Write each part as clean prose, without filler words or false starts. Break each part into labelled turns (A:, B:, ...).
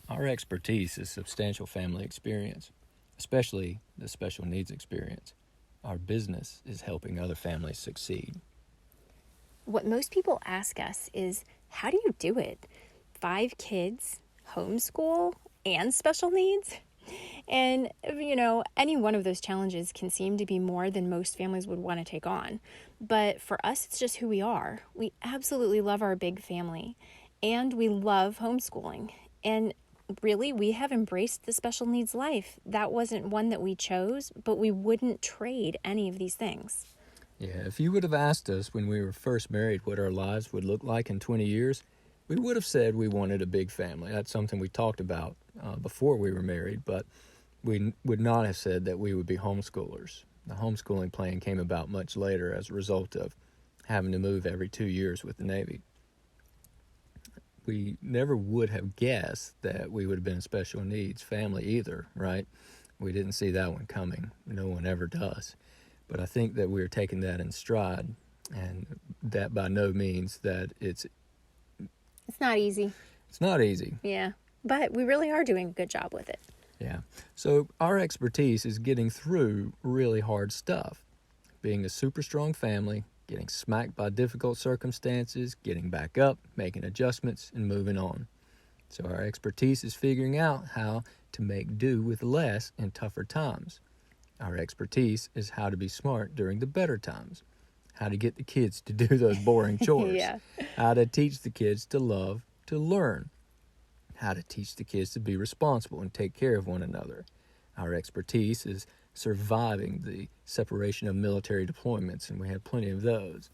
A: Our expertise is substantial family experience, especially the special needs experience. Our business is helping other families succeed.
B: What most people ask us is, how do you do it? 5 kids, homeschool, and special needs? And, any one of those challenges can seem to be more than most families would want to take on. But for us, it's just who we are. We absolutely love our big family, and we love homeschooling. And really, we have embraced the special needs life. That wasn't one that we chose, but we wouldn't trade any of these things.
A: Yeah, if you would have asked us when we were first married what our lives would look like in 20 years, we would have said we wanted a big family. That's something we talked about before we were married, but we would not have said that we would be homeschoolers. The homeschooling plan came about much later as a result of having to move every 2 years with the Navy. We never would have guessed that we would have been a special needs family either, right? We didn't see that one coming. No one ever does. But I think that we're taking that in stride, and that by no means that it's
B: not easy.
A: It's not easy.
B: Yeah, but we really are doing a good job with it.
A: Yeah. So our expertise is getting through really hard stuff. Being a super strong family, getting smacked by difficult circumstances, getting back up, making adjustments, and moving on. So our expertise is figuring out how to make do with less in tougher times. Our expertise is how to be smart during the better times, how to get the kids to do those boring chores,
B: Yeah.
A: How to teach the kids to love, to learn, how to teach the kids to be responsible and take care of one another. Our expertise is surviving the separation of military deployments, and we had plenty of those.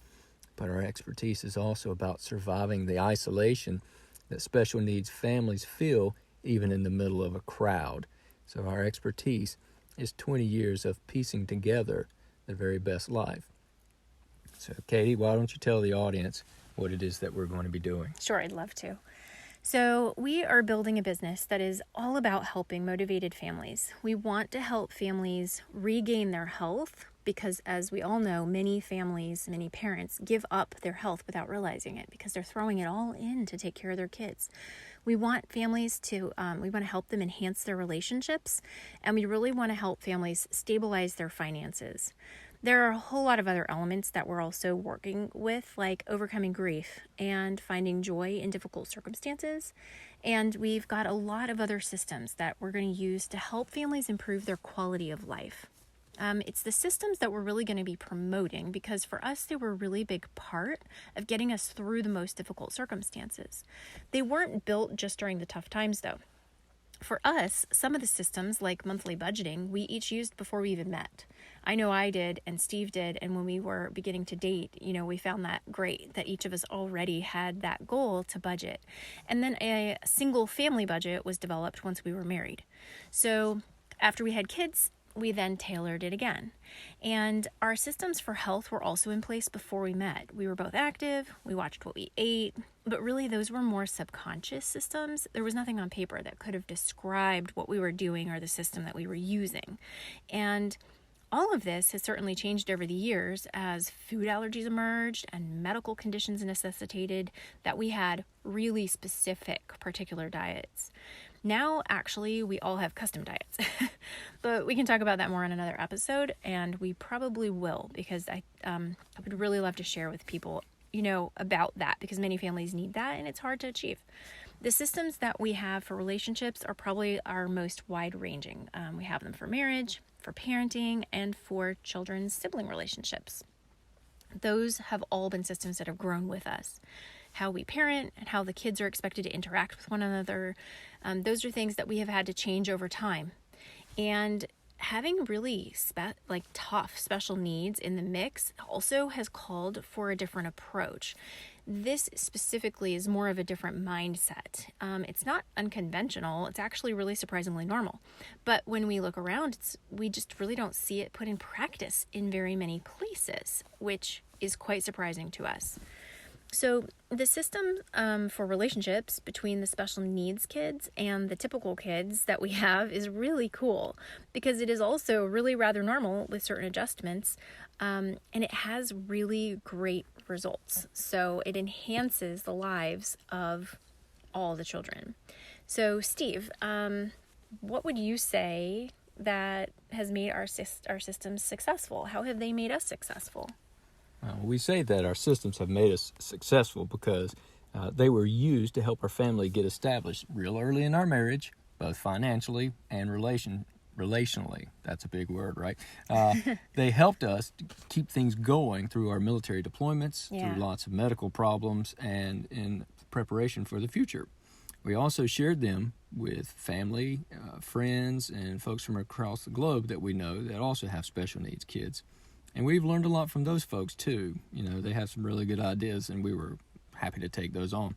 A: But our expertise is also about surviving the isolation that special needs families feel even in the middle of a crowd. So our expertise is 20 years of piecing together the very best life. So, Katie, why don't you tell the audience what it is that we're going to be doing?
B: Sure, I'd love to. So we are building a business that is all about helping motivated families. We want to help families regain their health because, as we all know, many families, many parents give up their health without realizing it because they're throwing it all in to take care of their kids. We want families to, we want to help them enhance their relationships, and we really want to help families stabilize their finances. There are a whole lot of other elements that we're also working with, like overcoming grief and finding joy in difficult circumstances. And we've got a lot of other systems that we're going to use to help families improve their quality of life. It's the systems that we're really going to be promoting because for us, they were a really big part of getting us through the most difficult circumstances. They weren't built just during the tough times, though. For us, some of the systems, like monthly budgeting, we each used before we even met. I know I did, and Steve did, and when we were beginning to date, we found that great, that each of us already had that goal to budget. And then a single family budget was developed once we were married. So after we had kids, we then tailored it again. And our systems for health were also in place before we met. We were both active, we watched what we ate, but really those were more subconscious systems. There was nothing on paper that could have described what we were doing or the system that we were using. And all of this has certainly changed over the years as food allergies emerged and medical conditions necessitated that we had really specific particular diets. Now, actually, we all have custom diets, but we can talk about that more in another episode, and we probably will because I would really love to share with people, about that because many families need that and it's hard to achieve. The systems that we have for relationships are probably our most wide-ranging. We have them for marriage, for parenting, and for children's sibling relationships. Those have all been systems that have grown with us. How we parent and how the kids are expected to interact with one another. Those are things that we have had to change over time. And having really tough special needs in the mix also has called for a different approach. This specifically is more of a different mindset. It's not unconventional. It's actually really surprisingly normal. But when we look around, we just really don't see it put in practice in very many places, which is quite surprising to us. So the system for relationships between the special needs kids and the typical kids that we have is really cool because it is also really rather normal with certain adjustments, and it has really great results. So it enhances the lives of all the children. So, Steve, what would you say that has made our systems successful? How have they made us successful?
A: We say that our systems have made us successful because they were used to help our family get established real early in our marriage, both financially and relationally. That's a big word, right? They helped us to keep things going through our military deployments, through lots of medical problems, and in preparation for the future. We also shared them with family, friends, and folks from across the globe that we know that also have special needs kids. And we've learned a lot from those folks, too. They have some really good ideas, and we were happy to take those on.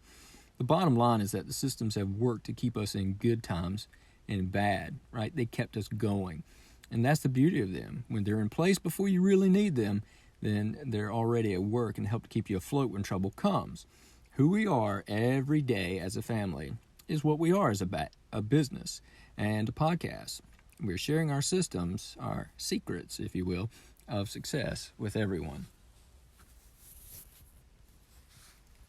A: The bottom line is that the systems have worked to keep us in good times and bad, right? They kept us going. And that's the beauty of them. When they're in place before you really need them, then they're already at work and help to keep you afloat when trouble comes. Who we are every day as a family is what we are as a business and a podcast. We're sharing our systems, our secrets, if you will, of success with everyone.